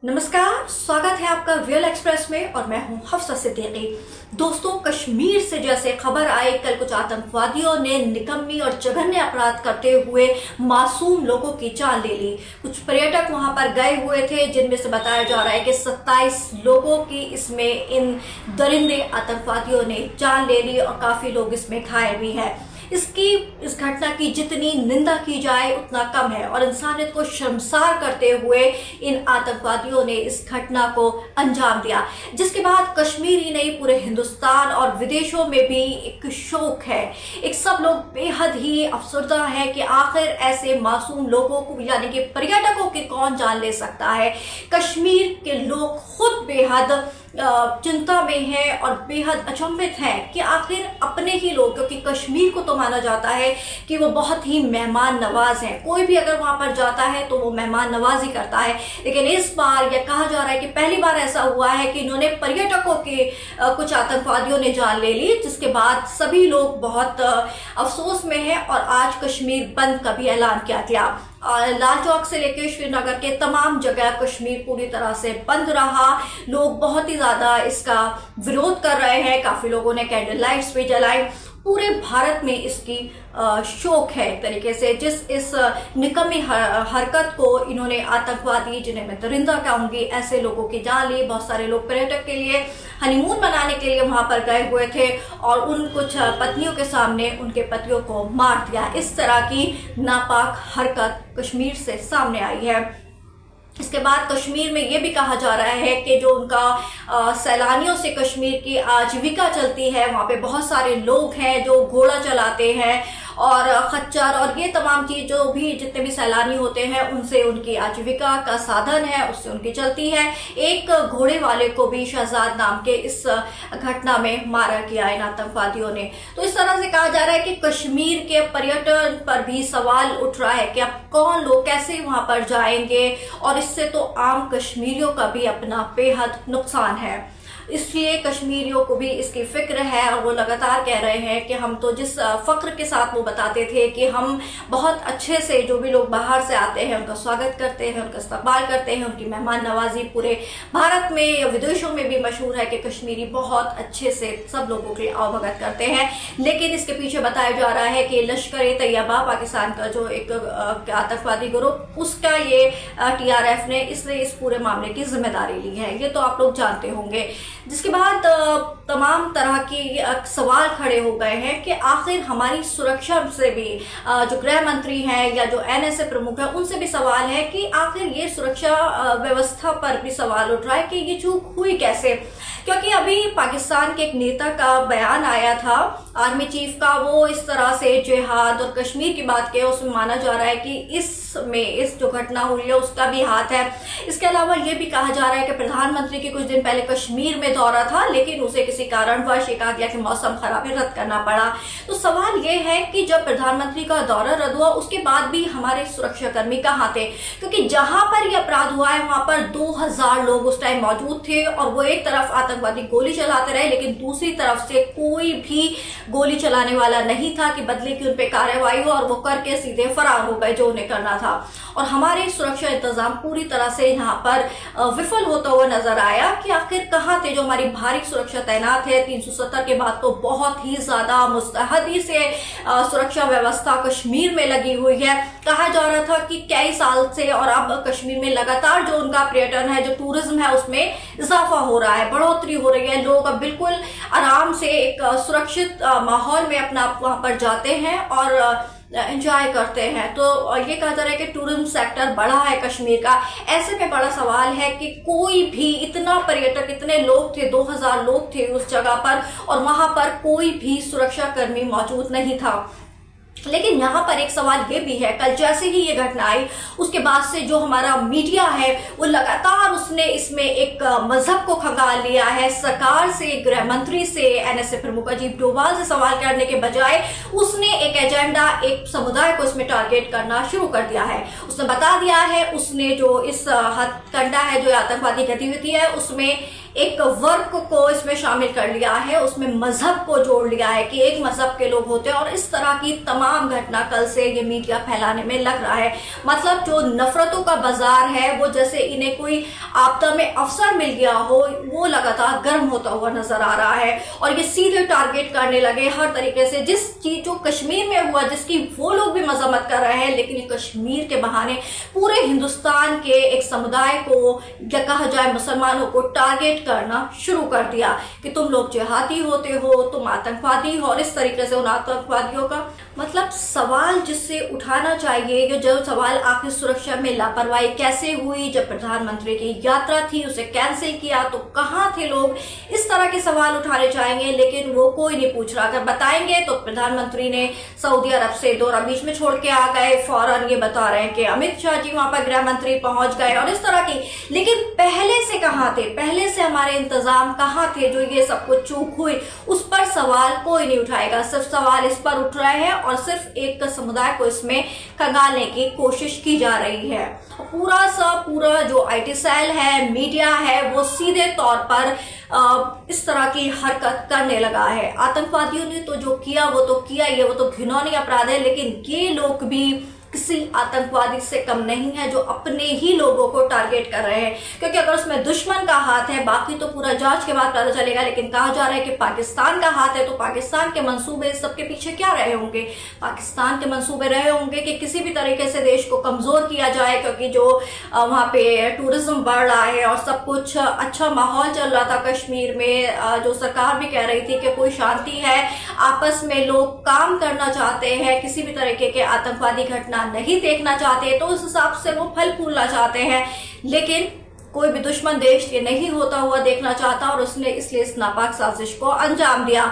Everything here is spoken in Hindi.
नमस्कार, स्वागत है आपका रियल एक्सप्रेस में और मैं हूं हफ्सा सिद्दीकी। दोस्तों, कश्मीर से जैसे खबर आई, कल कुछ आतंकवादियों ने निकम्मी और जघन्य अपराध करते हुए मासूम लोगों की जान ले ली। कुछ पर्यटक वहां पर गए हुए थे, जिनमें से बताया जा रहा है कि 27 लोगों की इसमें इन दरिंदे आतंकवादियों ने जान ले ली और काफी लोग इसमें घायल भी हैं। इस घटना की जितनी निंदा की जाए उतना कम है और इंसानियत को शर्मसार करते हुए इन आतंकवादियों ने इस घटना को अंजाम दिया, जिसके बाद कश्मीर ही नहीं पूरे हिंदुस्तान और विदेशों में भी एक शोक है। एक सब लोग बेहद ही अफसरदा है कि आखिर ऐसे मासूम लोगों को यानी कि पर्यटकों की कौन जान ले सकता है। कश्मीर के लोग खुद बेहद चिंता में है और बेहद अचंभित है कि आखिर अपने ही लोग, क्योंकि कश्मीर को तो माना जाता है कि वो बहुत ही मेहमान नवाज हैं। कोई भी अगर वहां पर जाता है तो वो मेहमान नवाजी करता है, लेकिन इस बार यह कहा जा रहा है कि पहली बार ऐसा हुआ है कि इन्होंने पर्यटकों के कुछ आतंकवादियों ने जान ले ली, जिसके बाद सभी लोग बहुत अफसोस में हैं और आज कश्मीर बंद का भी ऐलान किया गया। लाल चौक से लेकर श्रीनगर के तमाम जगह कश्मीर पूरी तरह से बंद रहा। लोग बहुत ही ज्यादा इसका विरोध कर रहे हैं, काफी लोगों ने कैंडल लाइट्स भी जलाई। पूरे भारत में इसकी शोक है एक तरीके से, जिस इस निकम्मी हरकत को इन्होंने आतंकवादी, जिन्हें मैं दरिंदा कहूंगी, ऐसे लोगों की जान ली। बहुत सारे लोग पर्यटक के लिए हनीमून मनाने के लिए वहां पर गए हुए थे और उन कुछ पत्नियों के सामने उनके पतियों को मार दिया। इस तरह की नापाक हरकत कश्मीर से सामने आई है। इसके बाद कश्मीर में ये भी कहा जा रहा है कि जो उनका सैलानियों से कश्मीर की आजीविका चलती है, वहाँ पे बहुत सारे लोग हैं जो घोड़ा चलाते हैं और खच्चर और ये तमाम चीज, जो भी जितने भी सैलानी होते हैं उनसे उनकी आजीविका का साधन है, उससे उनकी चलती है। एक घोड़े वाले को भी शहजाद नाम के इस घटना में मारा गया इन आतंकवादियों ने। तो इस तरह से कहा जा रहा है कि कश्मीर के पर्यटन पर भी सवाल उठ रहा है कि अब कौन लोग कैसे वहां पर जाएंगे, और इससे तो आम कश्मीरियों का भी अपना बेहद नुकसान है। इसलिए कश्मीरियों को भी इसकी फिक्र है और वो लगातार कह रहे हैं कि हम तो जिस फक्र के साथ वो बताते थे कि हम बहुत अच्छे से जो भी लोग बाहर से आते हैं उनका स्वागत करते हैं, उनका इस्तकबाल करते हैं, उनकी मेहमान नवाजी पूरे भारत में या विदेशों में भी मशहूर है कि कश्मीरी बहुत अच्छे से सब लोगों के आवभगत करते हैं। लेकिन इसके पीछे बताया जा रहा है कि लश्कर-ए-तैयबा, पाकिस्तान का जो एक आतंकवादी ग्रुप, उसका ये TRF ने इसने इस पूरे मामले की जिम्मेदारी ली है। ये तो आप लोग जानते होंगे। जिसके बाद तमाम तरह की सवाल खड़े हो गए हैं कि आखिर हमारी सुरक्षा से भी जो गृह मंत्री हैं या जो NSA प्रमुख है उनसे भी सवाल है कि आखिर ये सुरक्षा व्यवस्था पर भी सवाल उठ रहा है कि ये चूक हुई कैसे। क्योंकि अभी पाकिस्तान के एक नेता का बयान आया था, आर्मी चीफ का, वो इस तरह से जिहाद और कश्मीर की बात किया, उसमें माना जा रहा है कि इस जो घटना हुई है उसका भी हाथ है। इसके अलावा ये भी कहा जा रहा है कि प्रधानमंत्री की कुछ दिन पहले कश्मीर में दौरा था, लेकिन उसे किसी कारणवश ये कहा गया कि मौसम खराब है, रद्द करना पड़ा। तो सवाल ये है कि जब प्रधानमंत्री का दौरा रद्द हुआ उसके बाद भी हमारे सुरक्षाकर्मी कहाँ थे, क्योंकि जहां पर यह अपराध हुआ है वहां पर 2000 लोग उस टाइम मौजूद थे और वो एक तरफ आतंकवादी गोली चलाते रहे, लेकिन दूसरी तरफ से कोई भी गोली चलाने वाला नहीं था कि बदले की उन पे कार्रवाई हो, और वो करके सीधे फरार हो गए जो उन्हें करना था। और हमारे सुरक्षा इंतजाम पूरी तरह से यहाँ पर विफल होता हुआ नजर आया कि आखिर कहाँ थे जो हमारी भारी सुरक्षा तैनात है। 370 के बाद तो बहुत ही ज्यादा मुस्तहदी से सुरक्षा व्यवस्था कश्मीर में लगी हुई है। कहा जा रहा था कि कई साल से और अब कश्मीर में लगातार जो उनका पर्यटन है, जो टूरिज्म है, उसमें इजाफा हो रहा है, बढ़ोतरी हो रही है। लोग अब बिल्कुल आराम से एक सुरक्षित माहौल में अपना वहां पर जाते हैं और एंजॉय करते हैं। तो ये कहा जा रहा है कि टूरिज्म सेक्टर बढ़ा है कश्मीर का। ऐसे में बड़ा सवाल है कि कोई भी, इतना पर्यटक, इतने लोग थे, 2000 लोग थे उस जगह पर और वहां पर कोई भी सुरक्षा कर्मी मौजूद नहीं था। लेकिन यहाँ पर एक सवाल ये भी है, कल जैसे ही ये घटना आई उसके बाद से जो हमारा मीडिया है वो लगातार उसने इसमें एक मजहब को खंगाल लिया है। सरकार से, गृह मंत्री से, NSA प्रमुख अजीत डोभाल से सवाल करने के बजाय उसने एक एजेंडा, एक समुदाय को इसमें टारगेट करना शुरू कर दिया है। उसने बता दिया है, उसने जो इस हथकंडा है, जो आतंकवादी गतिविधि है, उसमें एक वर्ग को इसमें शामिल कर लिया है, उसमें मजहब को जोड़ लिया है कि एक मजहब के लोग होते हैं, और इस तरह की तमाम घटना कल से ये मीडिया फैलाने में लग रहा है। मतलब जो नफरतों का बाजार है वो जैसे इन्हें कोई आपदा में अवसर मिल गया हो, वो लगातार गर्म होता हुआ नजर आ रहा है। और ये सीधे टारगेट करने लगे हर तरीके से, जिस चीज जो कश्मीर में हुआ जिसकी वो लोग भी मजम्मत कर रहे हैं, लेकिन ये कश्मीर के बहाने पूरे हिंदुस्तान के एक समुदाय को या कहा जाए मुसलमानों को टारगेट करना शुरू कर दिया कि तुम लोग जिहादी होते हो, तुम आतंकवादी हो, और इस तरीके से उन आतंकवादियों का मतलब सवाल जिससे उठाना चाहिए कि जो सवाल आखिर सुरक्षा में लापरवाही कैसे हुई, जब प्रधानमंत्री की यात्रा थी उसे कैंसिल किया तो कहाँ थे लोग, इस तरह के सवाल उठाने चाहेंगे, लेकिन वो कोई नहीं पूछ रहा। अगर बताएंगे तो प्रधानमंत्री ने सऊदी अरब से दौरा बीच में छोड़ के आ गए, फौरन ये बता रहे हैं कि अमित शाह जी वहां पर गृह मंत्री पहुंच गए और इस तरह की। लेकिन पहले से कहाँ थे, पहले से हमारे इंतजाम कहाँ थे जो ये सब कुछ चूक हुई, उस पर सवाल कोई नहीं उठाएगा। सिर्फ सवाल इस पर उठ रहे हैं और सिर्फ एक समुदाय को इसमें खंगालने की कोशिश की जा रही है। पूरा जो आईटी सेल है, मीडिया है, वो सीधे तौर पर इस तरह की हरकत करने लगा है। आतंकवादियों ने तो जो किया वो तो किया ही है, वो तो घिनौनी अपराध है, लेकिन ये लोग भी किसी आतंकवादी से कम नहीं है जो अपने ही लोगों को टारगेट कर रहे हैं। क्योंकि अगर उसमें दुश्मन का हाथ है, बाकी तो पूरा जांच के बाद पता चलेगा, लेकिन कहा जा रहा है कि पाकिस्तान का हाथ है, तो पाकिस्तान के मंसूबे इस सबके पीछे क्या रहे होंगे? पाकिस्तान के मंसूबे रहे होंगे कि किसी भी तरीके से देश को कमजोर किया जाए, क्योंकि जो वहाँ पे टूरिज्म बढ़ रहा है और सब कुछ अच्छा माहौल चल रहा था कश्मीर में, जो सरकार भी कह रही थी कि कोई शांति है, आपस में लोग काम करना चाहते हैं, किसी भी तरीके के आतंकवादी घटना नहीं देखना चाहते, तो उस हिसाब से वो फल फूलना चाहते हैं। लेकिन कोई भी दुश्मन देश ये नहीं होता हुआ देखना चाहता और उसने इसलिए इस नापाक साजिश को अंजाम दिया।